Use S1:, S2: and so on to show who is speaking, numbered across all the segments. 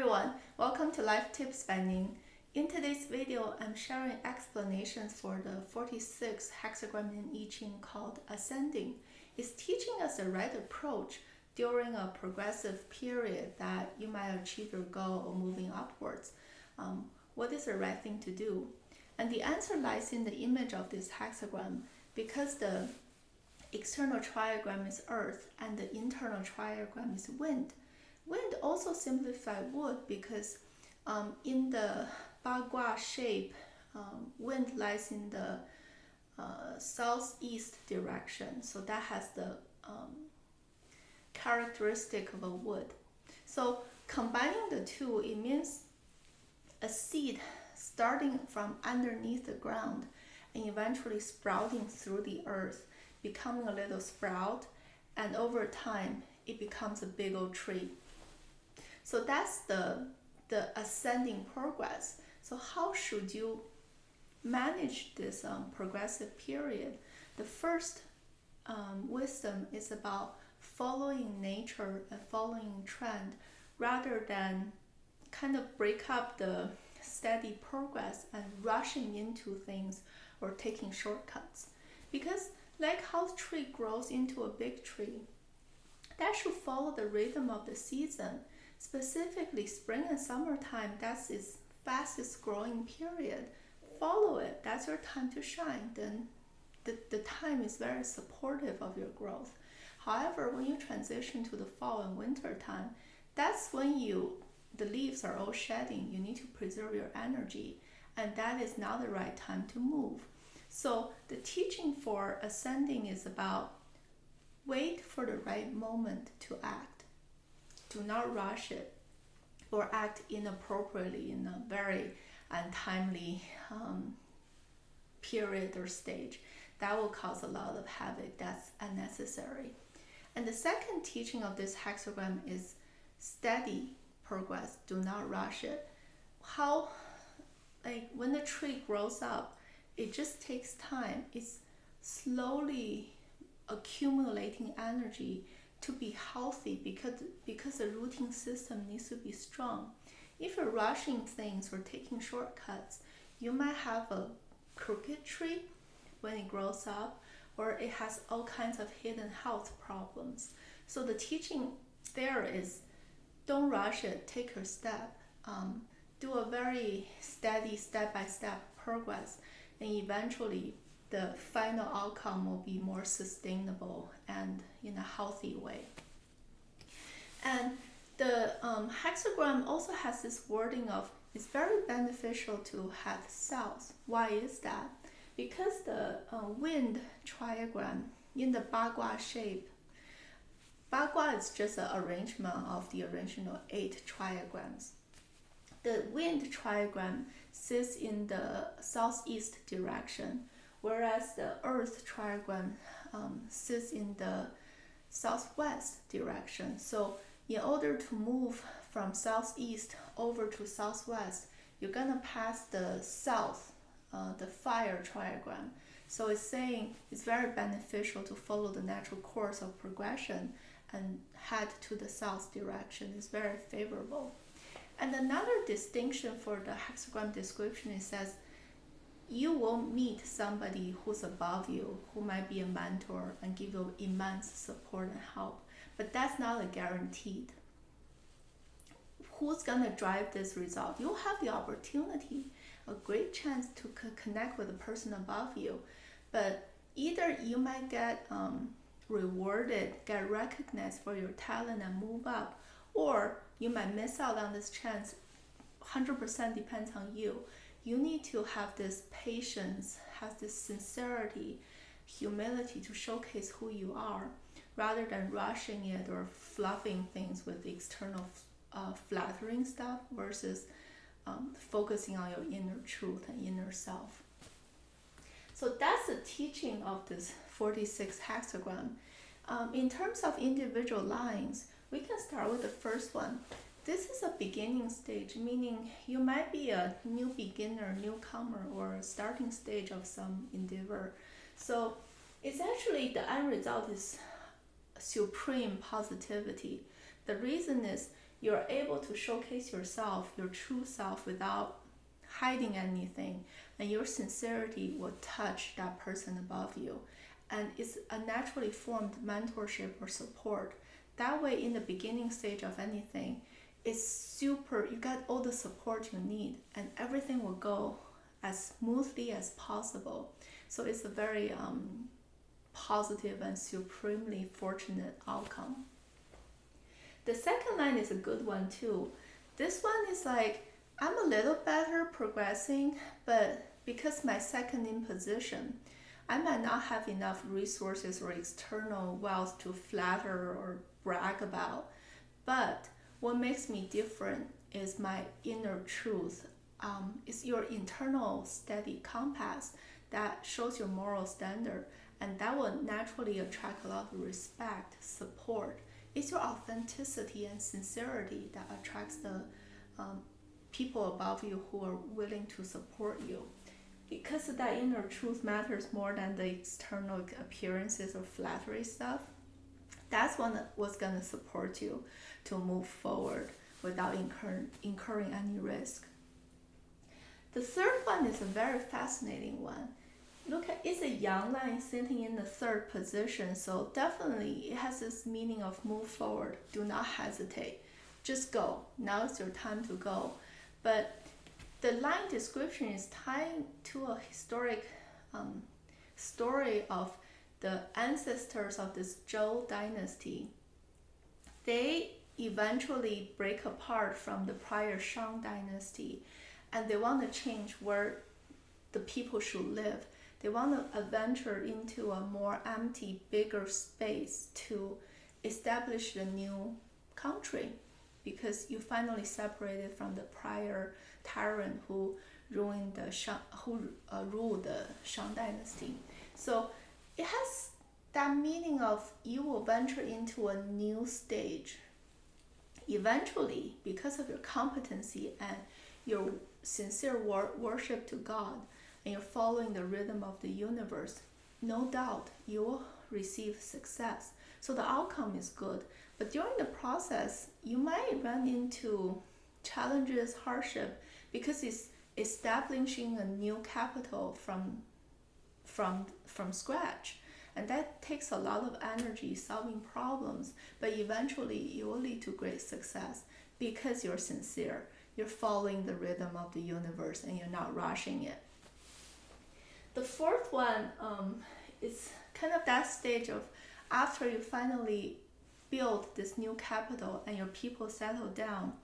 S1: everyone, welcome to Life Tips by Ning. In today's video, I'm sharing explanations for the 46th hexagram in I-Ching called ascending. It's teaching us the right approach during a progressive period that you might achieve your goal or moving upwards. What is the right thing to do? And the answer lies in the image of this hexagram, because the external triagram is earth and the internal triagram is wind. Wind also simplify wood because in the bagua shape, wind lies in the southeast direction. So that has the characteristic of a wood. So combining the two, it means a seed starting from underneath the ground and eventually sprouting through the earth, becoming a little sprout, and over time it becomes a big old tree. So that's the ascending progress. So how should you manage this progressive period? The first wisdom is about following nature and following trend rather than kind of break up the steady progress and rushing into things or taking shortcuts. Because like how a tree grows into a big tree, that should follow the rhythm of the season. Specifically, spring and summertime, that's its fastest growing period. Follow it, that's your time to shine. Then the time is very supportive of your growth. However, when you transition to the fall and winter time, that's when the leaves are all shedding. You need to preserve your energy, and that is not the right time to move. So the teaching for ascending is about wait for the right moment to act. Do not rush it or act inappropriately in a very untimely period or stage. That will cause a lot of havoc. That's unnecessary. And the second teaching of this hexagram is steady progress. Do not rush it. When the tree grows up, it just takes time. It's slowly accumulating energy to be healthy because the rooting system needs to be strong. If you're rushing things or taking shortcuts, you might have a crooked tree when it grows up, or it has all kinds of hidden health problems. So the teaching there is don't rush it, take your step. Do a very steady step-by-step progress, and eventually the final outcome will be more sustainable and in a healthy way. And the hexagram also has this wording of it's very beneficial to head south. Why is that? Because the wind triagram in the bagua shape, bagua is just an arrangement of the original 8 triagrams. The wind triagram sits in the southeast direction, whereas the earth triagram sits in the southwest direction. So in order to move from southeast over to southwest, you're gonna pass the south, the fire triagram. So it's saying it's very beneficial to follow the natural course of progression and head to the south direction. It's very favorable. And another distinction for the hexagram description, it says you will meet somebody who's above you, who might be a mentor and give you immense support and help. But that's not a guaranteed. Who's gonna drive this result? You'll have the opportunity, a great chance to connect with a person above you. But either you might get rewarded, get recognized for your talent and move up, or you might miss out on this chance. 100% depends on you. You need to have this patience, have this sincerity, humility to showcase who you are, rather than rushing it or fluffing things with external flattering stuff versus focusing on your inner truth and inner self. So that's the teaching of this 46 hexagram. In terms of individual lines, we can start with the first one. This is a beginning stage, meaning you might be a new beginner, newcomer, or a starting stage of some endeavor. So it's actually the end result is supreme positivity. The reason is You're able to showcase yourself, your true self, without hiding anything, and your sincerity will touch that person above you. And it's a naturally formed mentorship or support. That way, in the beginning stage of anything, it's super, you get all the support you need, and everything will go as smoothly as possible. So it's a very positive and supremely fortunate outcome. The second line is a good one too. This one is like, I'm a little better progressing, but because my second in position, I might not have enough resources or external wealth to flatter or brag about. But what makes me different is my inner truth. It's your internal steady compass that shows your moral standard, and that will naturally attract a lot of respect, support. It's your authenticity and sincerity that attracts the people above you who are willing to support you. Because that inner truth matters more than the external appearances or flattery stuff. That's what's gonna support you to move forward without incurring any risk. The third one is a very fascinating one. Look at, it's a yang line sitting in the third position, so definitely it has this meaning of move forward. Do not hesitate. Just go. Now is your time to go. But the line description is tying to a historic story of the ancestors of this Zhou dynasty. They eventually break apart from the prior Shang dynasty, and they want to change where the people should live. They want to venture into a more empty, bigger space to establish a new country, because you finally separated from the prior tyrant who ruled the Shang dynasty. So it has that meaning of you will venture into a new stage. Eventually, because of your competency and your sincere worship to God, and you're following the rhythm of the universe, no doubt you will receive success. So the outcome is good. But during the process, you might run into challenges, hardship, because it's establishing a new capital from scratch. And that takes a lot of energy solving problems, but eventually it will lead to great success because you're sincere. You're following the rhythm of the universe and you're not rushing it. The fourth one is kind of that stage of after you finally build this new capital and your people settle down,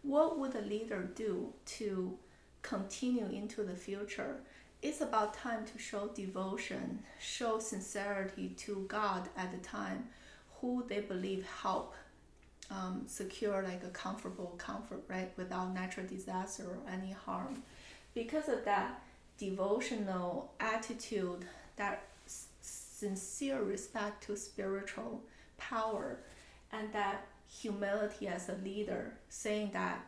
S1: what would a leader do to continue into the future? It's about time to show devotion, show sincerity to God at the time, who they believe help secure like a comfortable comfort, right, without natural disaster or any harm. Because of that devotional attitude, that sincere respect to spiritual power, and that humility as a leader, saying that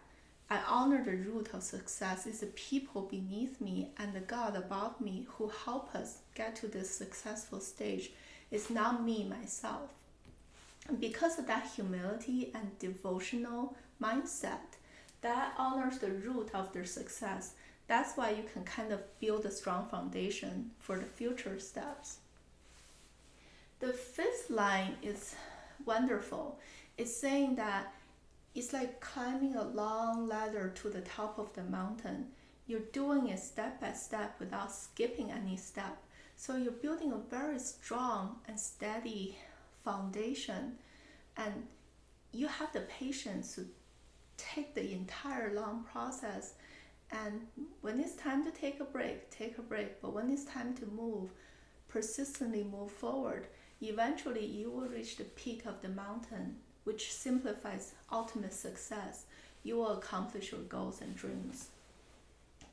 S1: I honor the root of success is the people beneath me and the God above me who help us get to this successful stage. It's not me, myself. And because of that humility and devotional mindset that honors the root of their success, that's why you can kind of build a strong foundation for the future steps. The fifth line is wonderful. It's saying that it's like climbing a long ladder to the top of the mountain. You're doing it step by step without skipping any step. So you're building a very strong and steady foundation, and you have the patience to take the entire long process. And when it's time to take a break, take a break. But when it's time to move, persistently move forward. Eventually, you will reach the peak of the mountain, which simplifies ultimate success. You will accomplish your goals and dreams.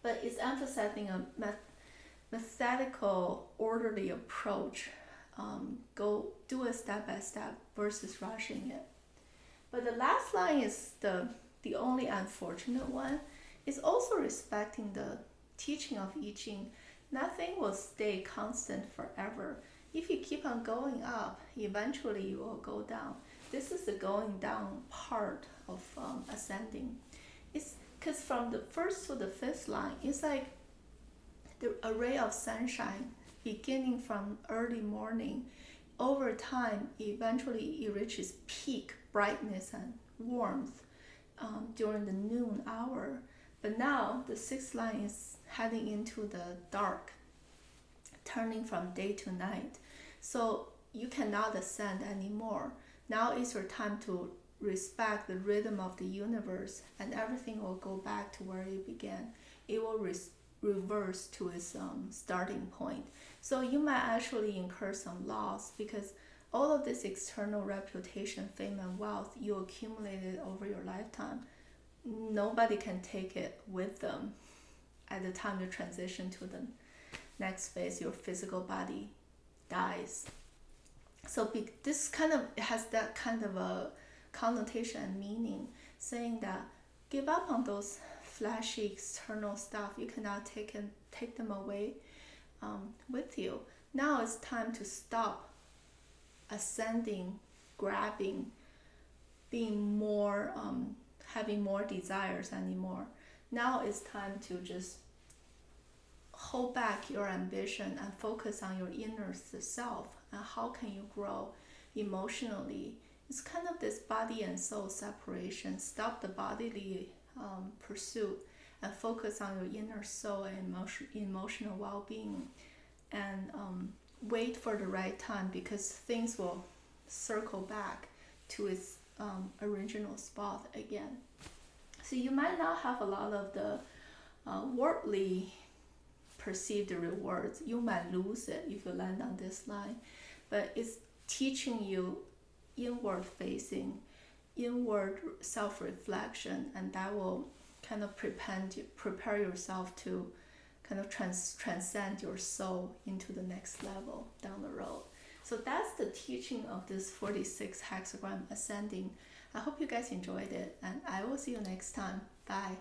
S1: But it's emphasizing a methodical, orderly approach. Go do it step by step versus rushing it. But the last line is the only unfortunate one. It's also respecting the teaching of I-Ching. Nothing will stay constant forever. If you keep on going up, eventually you will go down. this is the going down part of ascending. It's because from the first to the fifth line, it's like the array of sunshine beginning from early morning. Over time, eventually it reaches peak brightness and warmth during the noon hour. But now the sixth line is heading into the dark, turning from day to night. So you cannot ascend anymore. Now is your time to respect the rhythm of the universe, and everything will go back to where it began. It will reverse to its starting point. So you might actually incur some loss because all of this external reputation, fame, and wealth you accumulated over your lifetime, nobody can take it with them at the time you transition to the next phase. Your physical body dies. So this kind of has that kind of a connotation and meaning, saying that give up on those flashy external stuff. You cannot take them away with you. Now it's time to stop ascending, grabbing, being more, having more desires anymore. Now it's time to just hold back your ambition and focus on your inner self and how can you grow emotionally. It's kind of this body and soul separation. Stop the bodily pursuit and focus on your inner soul and emotional well-being, and wait for the right time, because things will circle back to its original spot again. So you might not have a lot of the worldly perceived rewards. You might lose it if you land on this line, but it's teaching you inward facing, inward self-reflection, and that will kind of prepare yourself to kind of transcend your soul into the next level down the road. So that's the teaching of this 46 hexagram ascending. I hope you guys enjoyed it, and I will see you next time. Bye.